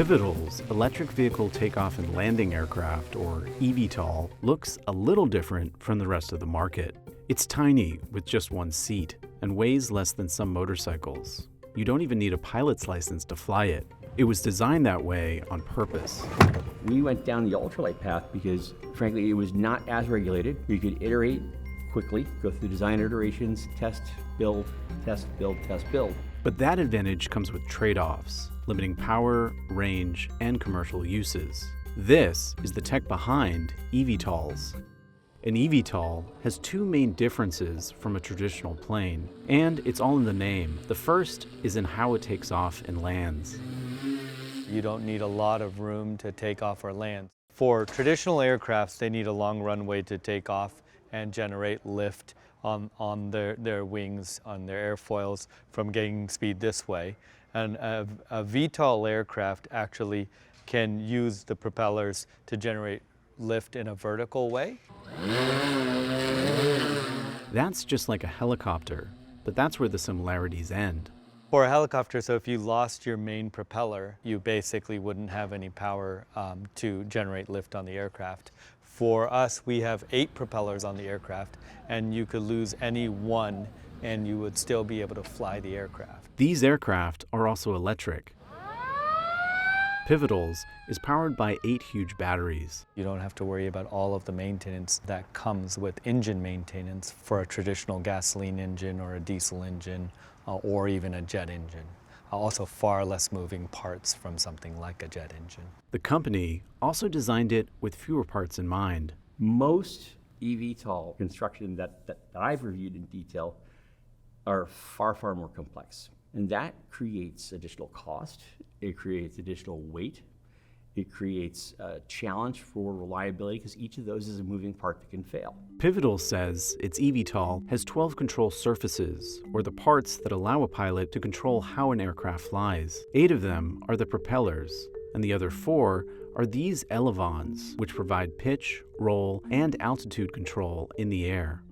Pivotal's electric vehicle takeoff and landing aircraft, or eVTOL, looks a little different from the rest of the market. It's tiny with just one seat and weighs less than some motorcycles. You don't even need a pilot's license to fly it. It was designed that way on purpose. We went down the ultralight path because, frankly, it was not as regulated. You could iterate quickly, go through design iterations, test, build, test, build, test, build. But that advantage comes with trade-offs, limiting power, range, and commercial uses. This is the tech behind eVTOLs. An eVTOL has two main differences from a traditional plane, and it's all in the name. The first is in how it takes off and lands. You don't need a lot of room to take off or land. For traditional aircrafts, they need a long runway to take off and generate lift on their wings, on their airfoils from gaining speed this way. And a VTOL aircraft actually can use the propellers to generate lift in a vertical way. That's just like a helicopter, but that's where the similarities end. For a helicopter, so if you lost your main propeller, you basically wouldn't have any power to generate lift on the aircraft. For us, we have 8 propellers on the aircraft, and you could lose any one and you would still be able to fly the aircraft. These aircraft are also electric. Pivotal's is powered by 8 huge batteries. You don't have to worry about all of the maintenance that comes with engine maintenance for a traditional gasoline engine or a diesel engine or even a jet engine. Also far less moving parts from something like a jet engine. The company also designed it with fewer parts in mind. Most eVTOL construction that I've reviewed in detail are far, far more complex. And that creates additional cost, it creates additional weight, it creates a challenge for reliability because each of those is a moving part that can fail. Pivotal says its eVTOL has 12 control surfaces, or the parts that allow a pilot to control how an aircraft flies. 8 of them are the propellers, and the other 4 are these elevons, which provide pitch, roll, and altitude control in the air.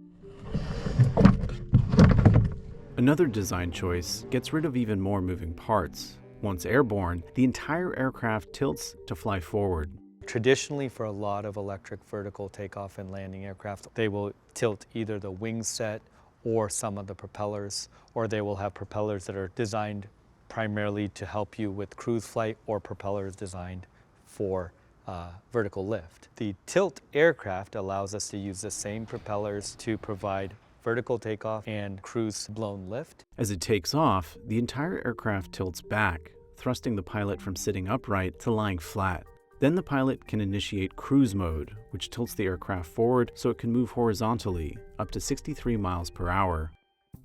Another design choice gets rid of even more moving parts. Once airborne, the entire aircraft tilts to fly forward. Traditionally, for a lot of electric vertical takeoff and landing aircraft, they will tilt either the wing set or some of the propellers, or they will have propellers that are designed primarily to help you with cruise flight or propellers designed for vertical lift. The tilt aircraft allows us to use the same propellers to provide vertical takeoff and cruise blown lift. As it takes off, the entire aircraft tilts back, thrusting the pilot from sitting upright to lying flat. Then the pilot can initiate cruise mode, which tilts the aircraft forward so it can move horizontally, up to 63 miles per hour.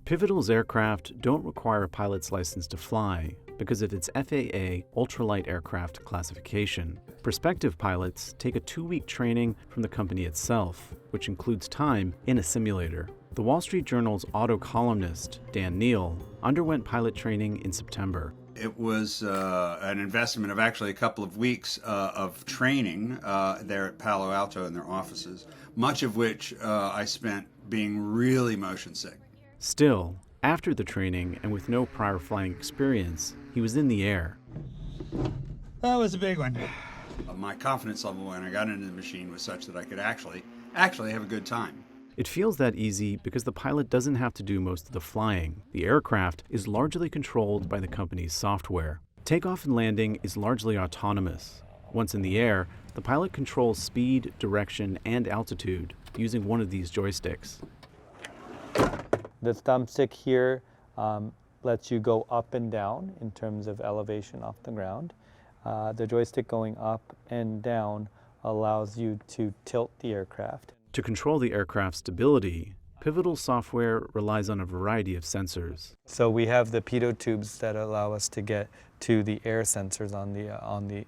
Pivotal's aircraft don't require a pilot's license to fly because of its FAA ultralight aircraft classification. Prospective pilots take a 2-week training from the company itself, which includes time in a simulator. The Wall Street Journal's auto columnist, Dan Neal, underwent pilot training in September. It was an investment of actually a couple of weeks of training there at Palo Alto in their offices, much of which I spent being really motion sick. Still, after the training and with no prior flying experience, he was in the air. That was a big one. My confidence level when I got into the machine was such that I could actually have a good time. It feels that easy because the pilot doesn't have to do most of the flying. The aircraft is largely controlled by the company's software. Takeoff and landing is largely autonomous. Once in the air, the pilot controls speed, direction, and altitude using one of these joysticks. The thumbstick here lets you go up and down in terms of elevation off the ground. The joystick going up and down allows you to tilt the aircraft. To control the aircraft's stability, Pivotal software relies on a variety of sensors. So we have the pitot tubes that allow us to get to the air sensors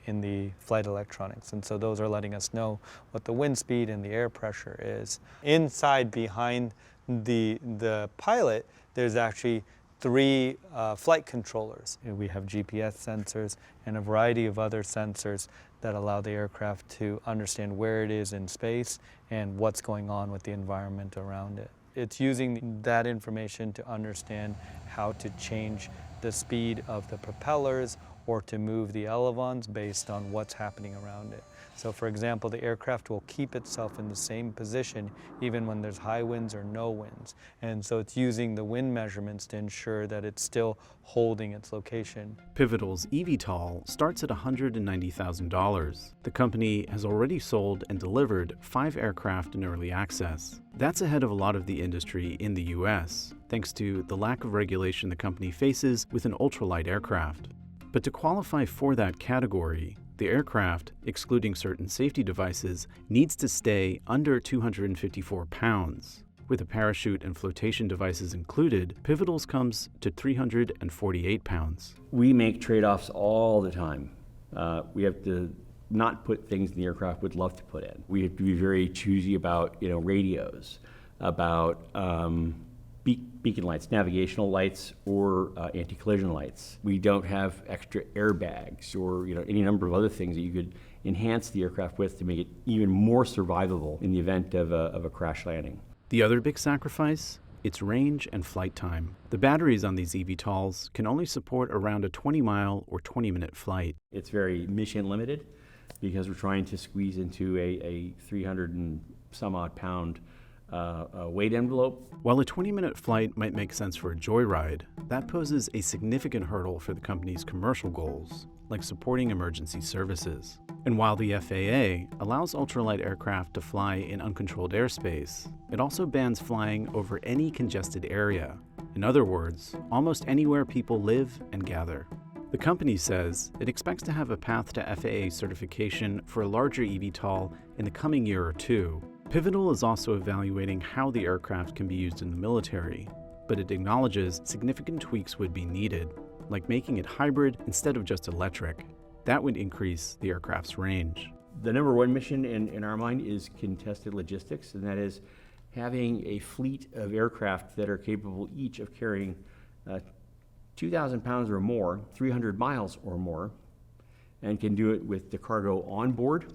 in the flight electronics, and so those are letting us know what the wind speed and the air pressure is. Inside, behind the pilot, there's actually 3 flight controllers. We have GPS sensors and a variety of other sensors that allow the aircraft to understand where it is in space and what's going on with the environment around it. It's using that information to understand how to change the speed of the propellers or to move the elevons based on what's happening around it. So for example, the aircraft will keep itself in the same position even when there's high winds or no winds. And so it's using the wind measurements to ensure that it's still holding its location. Pivotal's eVTOL starts at $190,000. The company has already sold and delivered 5 aircraft in early access. That's ahead of a lot of the industry in the US, thanks to the lack of regulation the company faces with an ultralight aircraft. But to qualify for that category, the aircraft, excluding certain safety devices, needs to stay under 254 pounds. With a parachute and flotation devices included, Pivotal's comes to 348 pounds. We make trade-offs all the time. We have to not put things in the aircraft we'd love to put in. We have to be very choosy about, radios, about beacon lights, navigational lights, or anti-collision lights. We don't have extra airbags or any number of other things that you could enhance the aircraft with to make it even more survivable in the event of a crash landing. The other big sacrifice? Its range and flight time. The batteries on these eVTOLs can only support around a 20-mile or 20-minute flight. It's very mission limited because we're trying to squeeze into a 300 and some odd pound weight envelope. While a 20-minute flight might make sense for a joyride, that poses a significant hurdle for the company's commercial goals, like supporting emergency services. And while the FAA allows ultralight aircraft to fly in uncontrolled airspace, it also bans flying over any congested area. In other words, almost anywhere people live and gather. The company says it expects to have a path to FAA certification for a larger eVTOL in the coming year or two. Pivotal is also evaluating how the aircraft can be used in the military, but it acknowledges significant tweaks would be needed, like making it hybrid instead of just electric. That would increase the aircraft's range. The number one mission in our mind is contested logistics, and that is having a fleet of aircraft that are capable each of carrying 2,000 pounds or more, 300 miles or more, and can do it with the cargo on board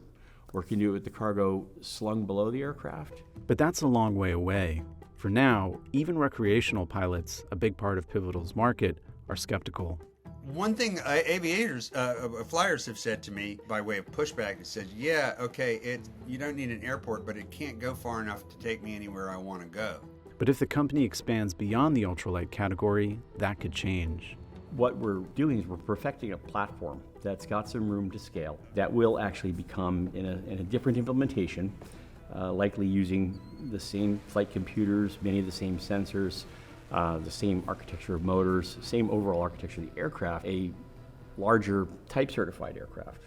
or can do it with the cargo slung below the aircraft. But that's a long way away. For now, even recreational pilots, a big part of Pivotal's market, are skeptical. One thing flyers have said to me by way of pushback, it said, yeah, okay, you don't need an airport, but it can't go far enough to take me anywhere I want to go. But if the company expands beyond the ultralight category, that could change. What we're doing is we're perfecting a platform that's got some room to scale that will actually become in a different implementation, likely using the same flight computers, many of the same sensors, the same architecture of motors, same overall architecture of the aircraft, a larger type certified aircraft.